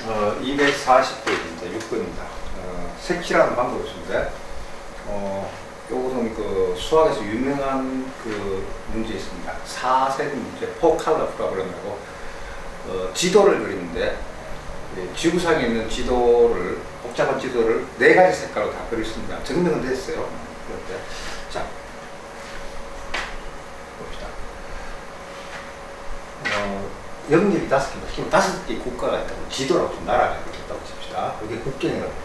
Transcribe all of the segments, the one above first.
240페이지입니다. 6번입니다. 색칠하는 방법이 있습니다. 요거는 그 수학에서 유명한 그 문제 있습니다. 4색 문제, 4컬러 프로그램이라고 지도를 그리는데 지구상에 있는 지도를 복잡한 지도를 4가지 색깔로 다 그릴 수 있습니다. 증명은 됐어요. 그런데 자 봅시다. 영역이 5개입니다. 지금 5개 국가가 있다고 지도라고 좀 나라가 이렇게 있다고 칩시다. 이게 국경이라고 해요.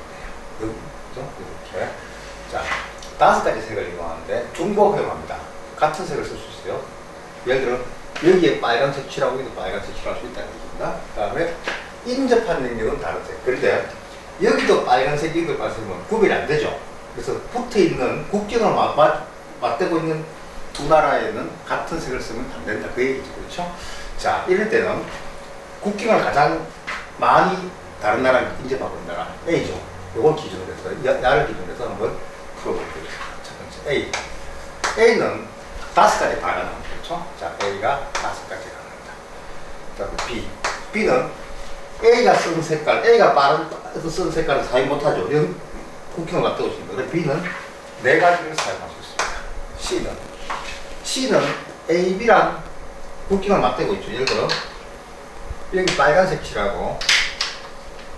그죠? 이렇게. 자, 5가지 색을 이용하는데 중복 활용합니다. 같은 색을 쓸 수 있어요. 예를 들어 여기에 빨간색 칠하고 여기도 빨간색 칠할 수 있다는 얘기입니다. 그 다음에 인접한 능력은 다른 색. 그런데 여기도 빨간색, 여기도 빨간색이면 구별이 안 되죠. 그래서 붙어 있는 국경을 맞대고 있는 두 나라에는 같은 색을 쓰면 안 된다. 그 얘기죠. 그렇죠? 자, 이럴 때는 국경을 가장 많이 다른 나라에 인접하고 있는 나라 A죠. 이걸 기준으로 해서, 나를 기준으로 해서 한번 풀어볼게요. 첫 번째 A. A는 5가지 다 가능합니다. 그렇죠? 자, A가 5가지 가능합니다. 그 다음에 B. B는 A가 쓴 색깔, A가 쓴 색깔을 사용 못하죠. 이런 국경을 맞대고 있습니다. 그래서 B는 4가지를 사용할 수 있습니다. C는 A, B랑 국경을 맞대고 있죠. 예를 들어 여기 빨간색 칠하고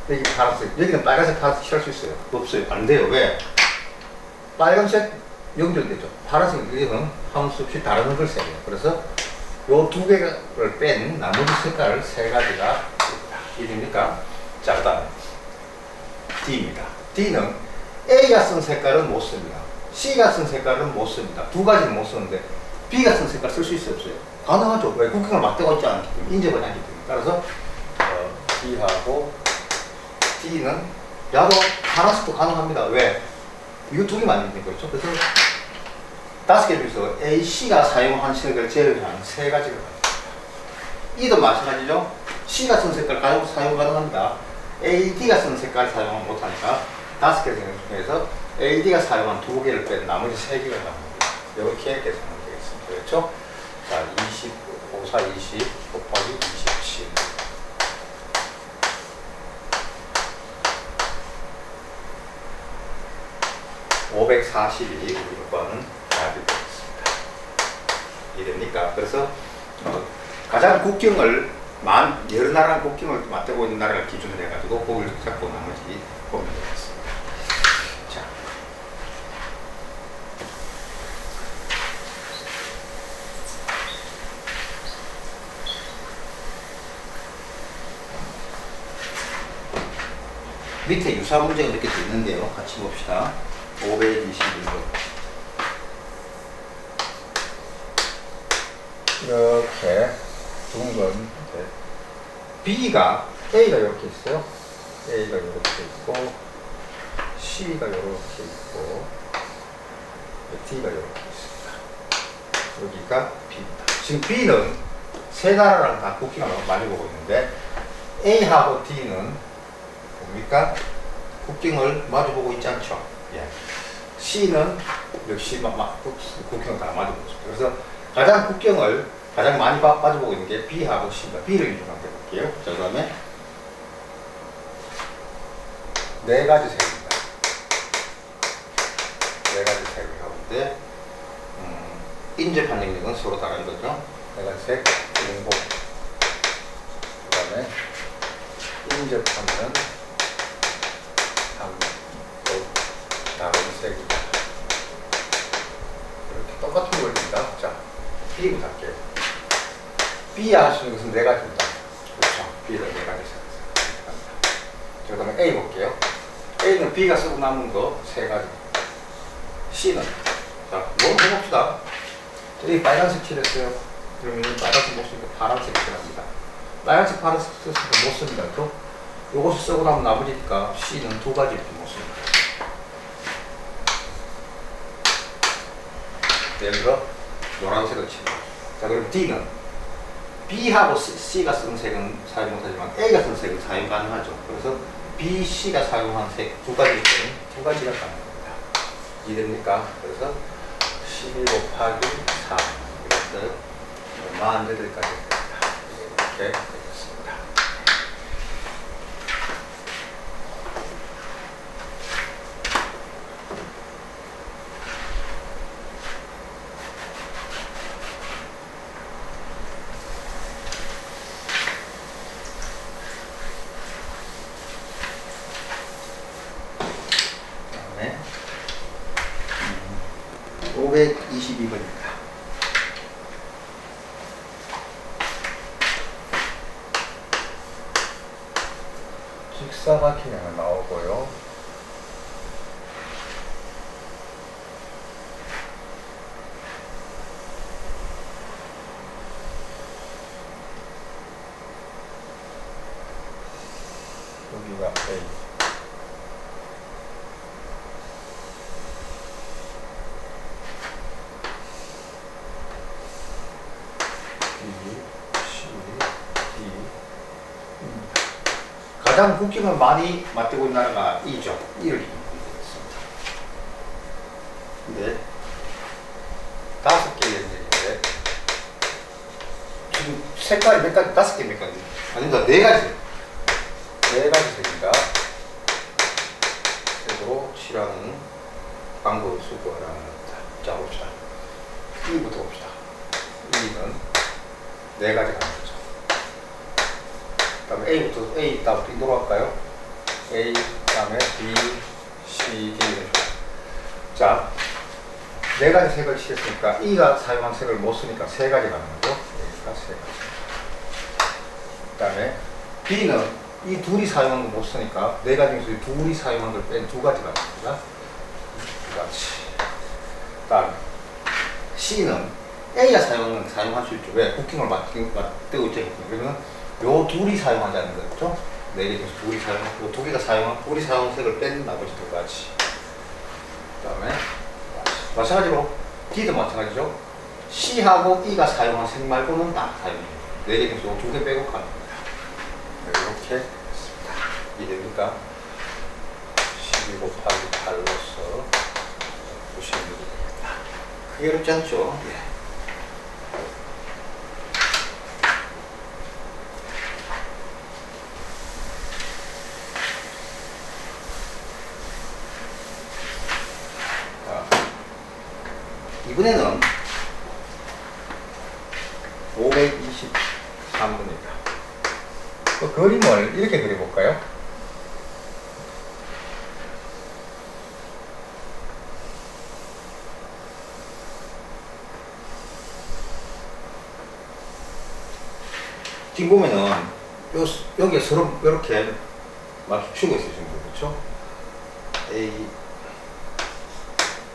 여기 파란색, 여기는 빨간색, 파란색 칠할 수 있어요? 없어요. 안 돼요. 왜? 빨간색 연결되죠. 파란색 여기는 한 수 없이 다른 걸 써야 돼요. 그래서 요 2개를 뺀 나머지 색깔을 3가지가 있습니다. 이해됩니까? 자, 그 다음 D입니다. D는 A가 쓴 색깔은 못 씁니다. C가 쓴 색깔은 못 씁니다. 2가지는 못 쓰는데 B가 쓴 색깔 쓸 수 있어요? 없어요? 가능하죠. 왜? 국경을 맞대고 있지 않기 때문에, 인접을 하기 때문에. 따라서 B하고 D는 야도 파란색도 가능합니다. 왜? 이거 2개만 아니니까. 그렇죠? 그래서 5개 중에서 A, C가 사용한 색을 제외한 3가지가 가능합니다. E도 마찬가지죠. C가 쓴 색깔 사용 가능합니다. A, D가 쓴 색깔 사용 못하니까 5개 중에서 A, D가 사용한 2개를 뺀 나머지 3개가 가능합니다. 이렇게 계산하면 되겠습니다. 그렇죠? 자, 54, 20 곱하기 27. (542) 우리 효과는 답이 되겠습니다. 이해됩니까? 그래서 가장 국경을 여러 나라 국경을 맞대고 있는 나라를 기준으로 해가지고 거기를 잡고 나머지 보면 되겠습니다. 자, 밑에 유사 문제가 이렇게 돼 있는데요. 같이 봅시다. 521번. 이렇게 둥근 B가 A가 이렇게 있어요. A가 이렇게 있고 C가 이렇게 있고 D가 이렇게 있습니다. 여기가 B입니다. 지금 B는 세 나라랑 다 국경을 많이 보고 있는데 A하고 D는 뭡니까? 국경을 마주보고 있지 않죠. 예. C는 역시 국경을 다 마주보고 있습니다. 그래서 가장 많이 마주보고 있는 게 B하고 C입니다. B를 기준으로 해볼게요. 자, 그 다음에 4가지 색입니다. 4가지 색을 하는데 인접한 능력은 서로 다른 거죠. 4가지 색, 중복. 그 다음에 인접하면 다른 색이다. 이렇게 똑같은 원리입니다. 자, B부터 할게요. B야 할 수 있는 것은 4가지입니다. 그렇죠. B를 4가지 생각합니다. 자, 그 다음에 A 볼게요. A는 B가 쓰고 남은 거 3가지. C는, 자, 뭐 해봅시다. 여기 빨간색 칠했어요. 그러면 빨간색 못 쓰니까 파란색 칠합니다. 빨간색, 파란색 썼으니까 못 씁니다. 또 요것을 쓰고 나면 나머지니까 C는 2가지 이렇게 못 씁니다. 예를 들어 노란색을 칩니다. 자, 그럼 D는 B하고 C가 쓴 색은 사용 못하지만 A가 쓴 색은 사용 가능하죠. 그래서 B, C가 사용한 색 2가지 때는 2가지가 가능합니다. 이해됩니까? 그래서 12 곱하기 4 이것을 48가지 됩니다. 이렇게 되겠습니다. 522번입니다. 직사각형이 나오고요. 여기가 A. 가장 국경을 많이 맞대고 있는 나라가 E죠. E를 이기겠습니다. 근데 5개의 연결인데 지금 색깔이 몇 가지? 5개 몇 가지? 아닙니다. 4가지. 4가지 색입니다. 색으로 칠하는 방법을 수고하라는 겁니다. 자, 봅시다. E부터 봅시다. E는 4가지가 나오죠. 그 다음에 A부터, A 다음부터 E로 할까요? A, 그 다음에 B, C, D. 자, 4가지 색을 칠했으니까 E가 사용한 색을 못 쓰니까 3가지 가는 거죠. A가 3가지. 그 다음에 B는 이 둘이 사용한 거 못 쓰니까 4가지 중에서 둘이 사용한 걸 뺀 2가지가 나옵니다. 2가지. 그 다음에 C는 A가 사용한 건 사용할 수 있죠. 왜? 국경을 맞대고 있지. 그러면 요 둘이 사용하자는 거죠. 4개 중에서 둘이 사용하고, 요 2개가 둘이 사용한 색을 뺀 나머지 2가지. 그 다음에 마찬가지로 D도 마찬가지죠. C하고 E가 사용한 색 말고는 다 사용해요. 4개 중에서 요 2개 빼고 가는 겁니다. 이렇게 했습니다. 이해됩니까? 12 곱하기 8로서 96입니다. 크게 어렵지 않죠? 예. 이번에는 523번입니다. 그 그림을 이렇게 그려볼까요? 지금 보면은 여기에 서로 이렇게 맞추고 있어요. 지금 그렇죠? A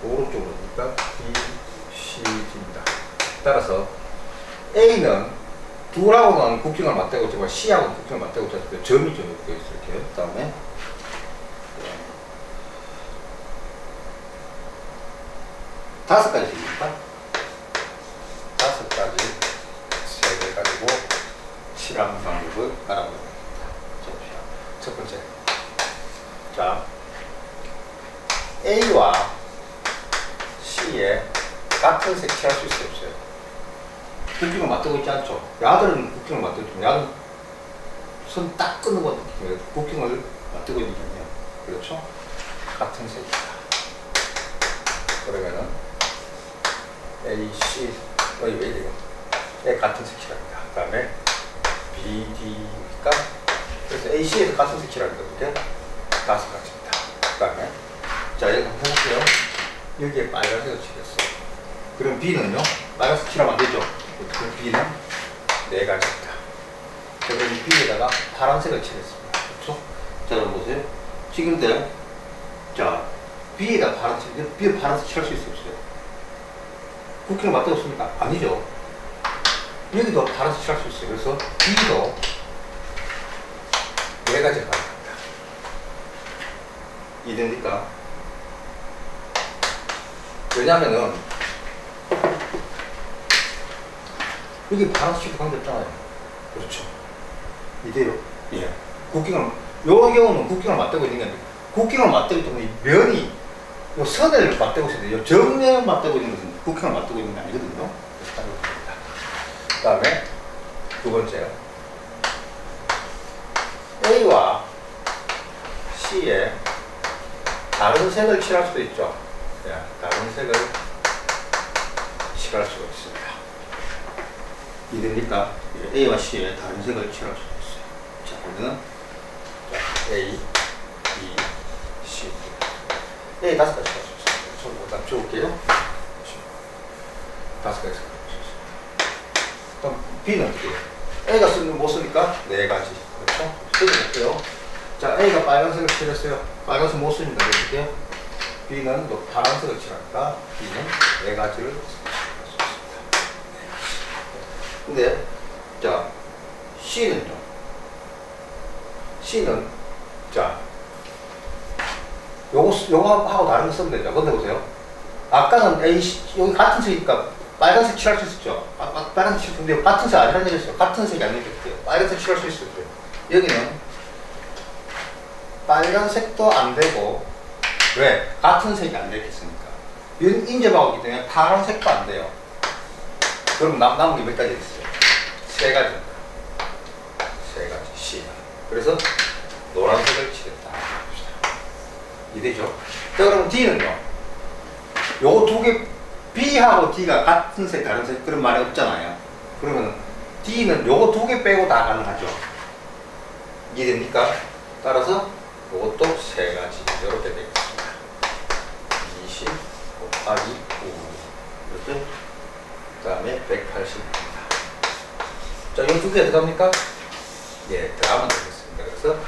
오른쪽으로 보니까 B, C, D입니다. 따라서 A는 둘하고는 국경을 맞대고 있지만 C하고는 국경을 맞대고 있을 때 점이 좀 이렇게 있어요. 이렇게. 그 다음에 5가지 색입니다. 5가지 색을 가지고 칠하는 방법을 알아보겠습니다. 첫 번째. 자, A와 C에 같은 색 칠할 수 있어요, 없어요? 국경을 맞대고 있지 않죠? 야들은 국경을 맞대고 있지만 야는 손 딱 끊는 것 같아요. 국경을 맞대고 있는 게 아니에요. 그렇죠? 같은 색이다. 그러면은 A, C, 왜 이래요? A 같은 색 칠합니다. 그 다음에 B, D니까 그래서 A, C에서 같은 색 칠합니다. 이렇게 5가지입니다. 그 다음에 자, 여기 한번 해볼게요. 여기에 빨간색을 칠했어요. 그럼 B는요? 빨간색 칠하면 안 되죠? 그럼 B는 4가지입니다. 그럼 B에다가 파란색을 칠했습니다. 그렇죠? 자, 여러분 보세요. 지금인데, 자, B에다 파란색, B에 파란색 칠할 수 있어요, 없어요? 국경을 맞대고 있습니까? 아니죠. 여기도 파란색 칠할 수 있어요. 그래서 B도 4가지가 가능합니다. 이해됩니까? 왜냐면은 여기 파란색 관계 없잖아요. 그렇죠. 이대로. 예. 국경을, 요 경우는 국경을 맞대고 있는 게 아니고, 국경을 맞대고 있는 이 면이, 요 선을 맞대고 있어야 돼요. 정면을 맞대고 있는 것은 국경을 맞대고 있는 게 아니거든요. 그래서 하는 겁니다. 그 다음에 두 번째요. A와 C에 다른 색을 칠할 수도 있죠. 예, 다른 색을 칠할 수가 있습니다. 이해됩니까? A와 C에 다른 색을 칠할 수가 있어요. 자, 그러면 A, B, C, A 5가지 칠할 수 있어요. 저는 일단 적을게요. 5가지 색깔을 쓸 수 있습니다. 그럼 B는 어떻게 해요? A가 쓰는 못 쓰니까 4가지. 그렇죠? 써볼게요. 자, A가 빨간색을 칠했어요. 빨간색 못 씁니다. 어떻게 해요? B는 또 파란색을 칠하니까 B는 4가지를 쓸 수 있습니다. 근데, 자, C는요? C는, 자, 요거 하고 다른 거 쓰면 되죠. 근데 보세요. 아까는 A, 여기 같은 색이니까 빨간색 칠할 수 있었죠. 빨간색 칠, 근데 같은 색 아니라는 얘기였어요. 같은 색이 아니겠대요. 빨간색 칠할 수 있었어요. 여기는 빨간색도 안 되고, 왜? 같은 색이 안 되겠습니까? 인접하기 때문에 파란색도 안 돼요. 그럼 남은 게 몇 가지 있어요? 3가지입니다. 3가지, C. 그래서 노란색을 칠했다. 이해되죠? 자, 그럼 D는요? 요거 2개, B하고 D가 같은 색, 다른 색, 그런 말이 없잖아요. 그러면 D는 요거 2개 빼고 다 가능하죠. 이해됩니까? 따라서 요것도 3가지. 이렇게 되겠습니다. 20 곱하기 5. 이렇게. 그 다음에 180입니다. 자, 요 2개 들어갑니까? 예, 들어가면 되겠습니다. 그래서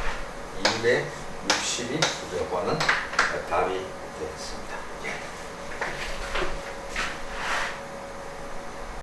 260이 2개 하는 답이 되겠습니다.